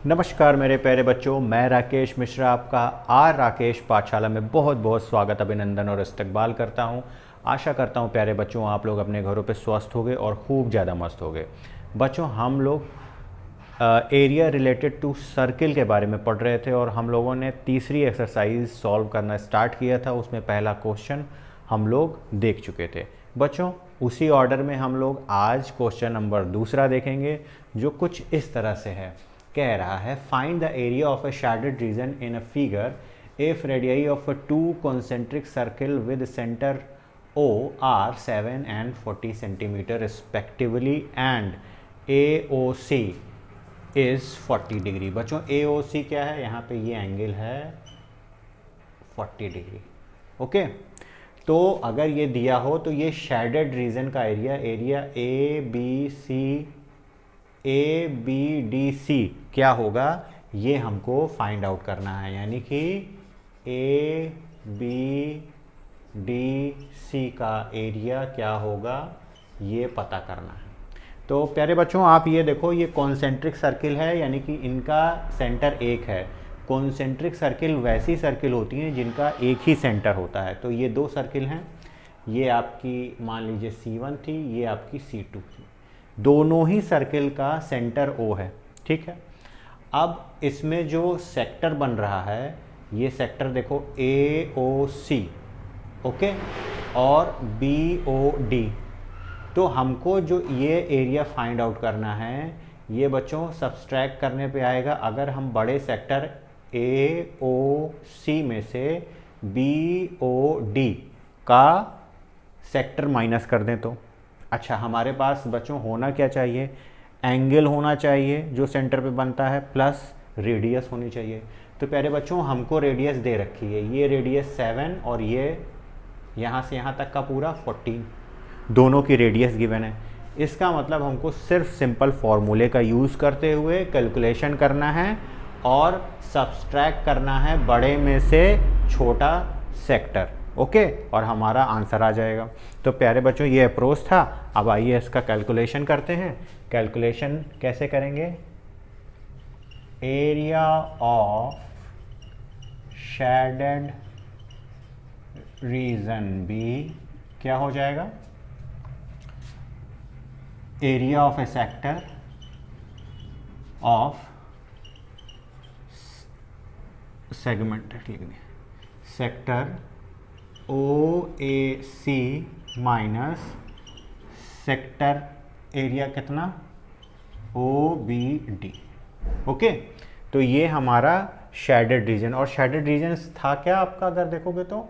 नमस्कार मेरे प्यारे बच्चों, मैं राकेश मिश्रा आपका आर राकेश पाठशाला में बहुत बहुत स्वागत, अभिनंदन और इस्तकबाल करता हूं। आशा करता हूं प्यारे बच्चों आप लोग अपने घरों पे स्वस्थ होगे और खूब ज़्यादा मस्त होगे। बच्चों हम लोग एरिया रिलेटेड टू सर्किल के बारे में पढ़ रहे थे और हम लोगों ने तीसरी एक्सरसाइज सॉल्व करना स्टार्ट किया था। उसमें पहला क्वेश्चन हम लोग देख चुके थे। बच्चों उसी ऑर्डर में हम लोग आज क्वेश्चन नंबर दूसरा देखेंगे, जो कुछ इस तरह से है। कह रहा है find the area of a shaded region in a figure if radii of a to concentric circle with centre O are 7 and 40 centimetre respectively and AOC is 40 degree. बच्चों AOC क्या है? यहाँ पे ये एंगल है 40 डिग्री। ओके, तो अगर ये दिया हो तो ये शेडेड रीजन का एरिया ABD क्या होगा, ये हमको फाइंड आउट करना है। यानी कि ABDC का एरिया क्या होगा ये पता करना है। तो प्यारे बच्चों आप ये देखो, ये कॉन्सेंट्रिक सर्किल है, यानी कि इनका सेंटर एक है। कॉन्सेंट्रिक सर्किल वैसी सर्किल होती हैं जिनका एक ही सेंटर होता है। तो ये दो सर्किल हैं, ये आपकी मान लीजिए C1 थी, ये आपकी C2 थी। दोनों ही सर्किल का सेंटर O है, ठीक है। अब इसमें जो सेक्टर बन रहा है, ये सेक्टर देखो AOC, ओके, और BOD। तो हमको जो ये एरिया फाइंड आउट करना है, ये बच्चों सब्सट्रैक्ट करने पे आएगा। अगर हम बड़े सेक्टर AOC में से BOD का सेक्टर माइनस कर दें तो अच्छा, हमारे पास बच्चों होना क्या चाहिए? एंगल होना चाहिए जो सेंटर पे बनता है, प्लस रेडियस होनी चाहिए। तो प्यारे बच्चों हमको रेडियस दे रखी है, ये रेडियस 7 और ये यहाँ से यहाँ तक का पूरा 14, दोनों की रेडियस गिवन है। इसका मतलब हमको सिर्फ सिंपल फॉर्मूले का यूज़ करते हुए कैलकुलेशन करना है और सब्सट्रैक्ट करना है बड़े में से छोटा सेक्टर, ओके, और हमारा आंसर आ जाएगा। तो प्यारे बच्चों ये अप्रोच था। अब आइए इसका कैलकुलेशन करते हैं। कैलकुलेशन कैसे करेंगे? Area of shaded region be क्या हो जाएगा? Area of a sector of segmented लिख दें, sector OAC minus sector area कितना OBD, ओके। तो ये हमारा शेडेड रीजन, और शेडेड रीजन था क्या आपका? अगर देखोगे तो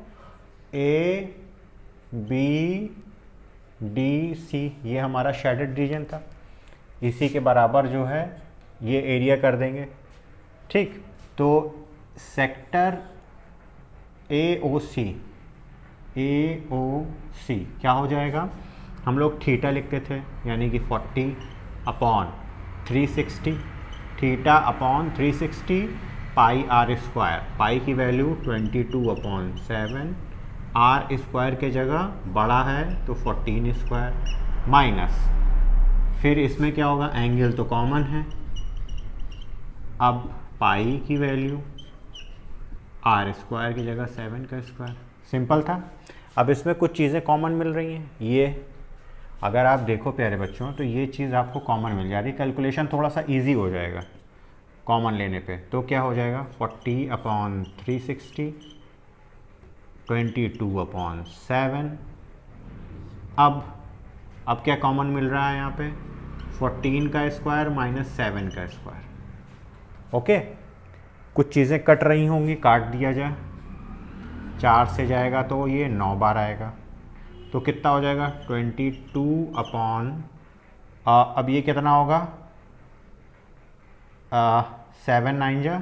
ABDC ये हमारा शेडेड रीजन था। इसी के बराबर जो है ये एरिया कर देंगे, ठीक। तो सेक्टर AOC क्या हो जाएगा? हम लोग थीटा लिखते थे, यानी कि 40/360, थीटा अपॉन 360 पाई R स्क्वायर। पाई की वैल्यू 22/7, R स्क्वायर के जगह बड़ा है तो 14 स्क्वायर, माइनस फिर इसमें क्या होगा? एंगल तो कॉमन है। अब पाई की वैल्यू R स्क्वायर की जगह 7 का स्क्वायर। सिंपल था। अब इसमें कुछ चीज़ें कॉमन मिल रही हैं। ये अगर आप देखो प्यारे बच्चों तो ये चीज़ आपको कॉमन मिल जा रही है। कैलकुलेशन थोड़ा सा इजी हो जाएगा कॉमन लेने पे। तो क्या हो जाएगा? 40/360, 22/7। अब क्या कॉमन मिल रहा है यहाँ पे? 14 का स्क्वायर माइनस 7 का स्क्वायर, ओके। कुछ चीज़ें कट रही होंगी, काट दिया जाए। 4 से जाएगा तो ये 9 बार आएगा, तो कितना हो जाएगा? 22 अब ये कितना होगा? 7 9 जा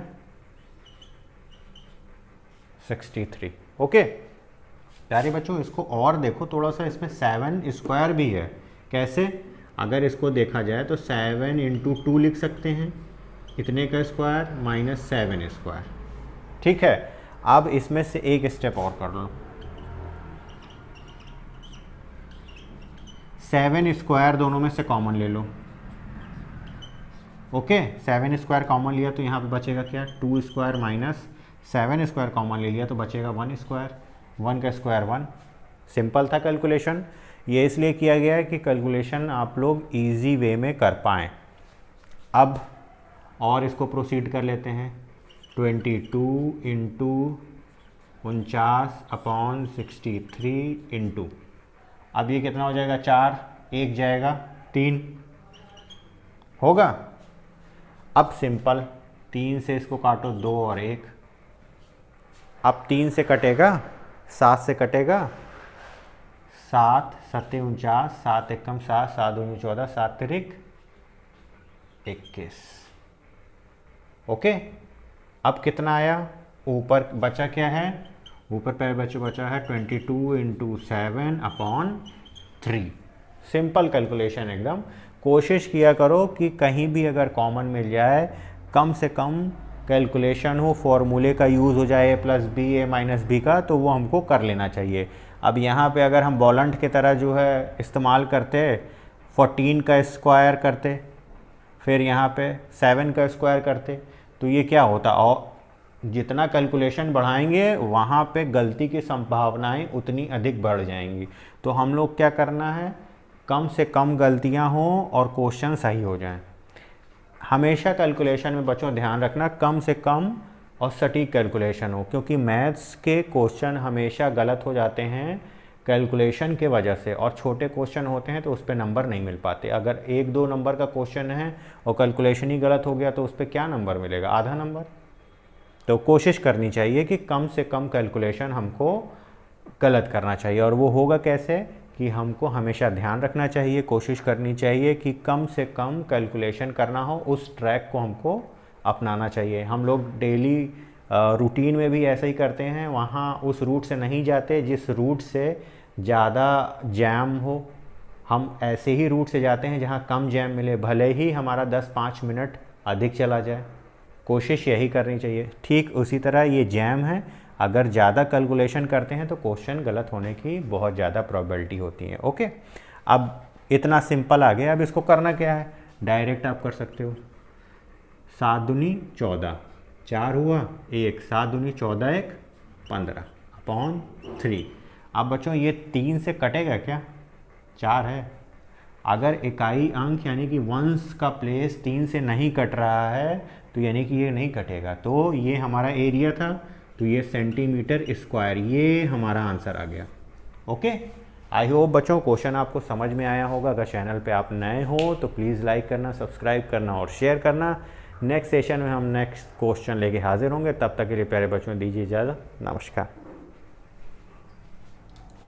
63, ओके। प्यारे बच्चों इसको और देखो थोड़ा सा, इसमें 7 स्क्वायर भी है। कैसे? अगर इसको देखा जाए तो 7 × 2 लिख सकते हैं, इतने का स्क्वायर माइनस 7 स्क्वायर, ठीक है। अब इसमें से एक स्टेप और कर लो, 7 स्क्वायर दोनों में से कॉमन ले लो, ओके 7 स्क्वायर कॉमन लिया तो यहाँ पे बचेगा क्या 2 स्क्वायर माइनस 7 स्क्वायर कॉमन ले लिया तो बचेगा 1 स्क्वायर, 1 का स्क्वायर 1। सिंपल था कैलकुलेशन, ये इसलिए किया गया है कि कैलकुलेशन आप लोग इजी वे में कर पाएँ। अब और इसको प्रोसीड कर लेते हैं। 22 इंटू 49/63 इंटू, अब ये कितना हो जाएगा 4, 1 जाएगा 3 होगा। अब सिंपल 3 से इसको काटो 2 और 1, अब 3 से कटेगा 7 से कटेगा 7 7 49, 7 एकम 7, 7 दूनी 14, 7 तिरिक 21। ओके अब कितना आया, ऊपर बचा क्या है, ऊपर पहले बचा है 22 इंटू 7/3। सिंपल कैलकुलेशन एकदम। कोशिश किया करो कि कहीं भी अगर कॉमन मिल जाए कम से कम कैलकुलेशन हो, फॉर्मूले का यूज़ हो जाए +b a - b का, तो वो हमको कर लेना चाहिए। अब यहाँ पे अगर हम वॉलंट की तरह जो है इस्तेमाल करते 14 का स्क्वायर करते, फिर यहाँ पे 7 का स्क्वायर करते, तो ये क्या होता, और जितना कैलकुलेशन बढ़ाएंगे वहाँ पे गलती की संभावनाएं उतनी अधिक बढ़ जाएंगी। तो हम लोग क्या करना है, कम से कम गलतियाँ हों और क्वेश्चन सही हो जाएं। हमेशा कैलकुलेशन में बच्चों ध्यान रखना कम से कम और सटीक कैलकुलेशन हो, क्योंकि मैथ्स के क्वेश्चन हमेशा गलत हो जाते हैं कैलकुलेशन के वजह से, और छोटे क्वेश्चन होते हैं तो उस पर नंबर नहीं मिल पाते। अगर 1-2 नंबर का क्वेश्चन है और कैलकुलेशन ही गलत हो गया तो उस पर क्या नंबर मिलेगा, आधा नंबर। तो कोशिश करनी चाहिए कि कम से कम कैलकुलेशन हमको गलत करना चाहिए, और वो होगा कैसे कि हमको हमेशा ध्यान रखना चाहिए, कोशिश करनी चाहिए कि कम से कम कैलकुलेशन करना हो, उस ट्रैक को हमको अपनाना चाहिए। हम लोग डेली रूटीन में भी ऐसा ही करते हैं, वहाँ उस रूट से नहीं जाते जिस रूट से ज़्यादा जैम हो, हम ऐसे ही रूट से जाते हैं जहाँ कम जैम मिले, भले ही हमारा 10-5 मिनट अधिक चला जाए। कोशिश यही करनी चाहिए। ठीक उसी तरह ये जैम है, अगर ज़्यादा कैलकुलेशन करते हैं तो क्वेश्चन गलत होने की बहुत ज़्यादा प्रोबेबिलिटी होती है। ओके अब इतना सिंपल आ गया। अब इसको करना क्या है, डायरेक्ट आप कर सकते हो। 7 दूनी 14, 4 हुआ 1, 7 दूनी 14, 1 15/3। अब बच्चों ये 3 से कटेगा क्या, 4 है। अगर इकाई अंक यानी कि वंस का प्लेस 3 से नहीं कट रहा है तो यानी कि ये नहीं कटेगा। तो ये हमारा एरिया था, तो ये सेंटीमीटर स्क्वायर, ये हमारा आंसर आ गया। ओके आई होप बच्चों क्वेश्चन आपको समझ में आया होगा। अगर चैनल पे आप नए हो तो प्लीज़ लाइक करना, सब्सक्राइब करना और शेयर करना। नेक्स्ट सेशन में हम नेक्स्ट क्वेश्चन लेके हाजिर होंगे, तब तक के लिए प्यारे बच्चों दीजिए इजाज़त। नमस्कार।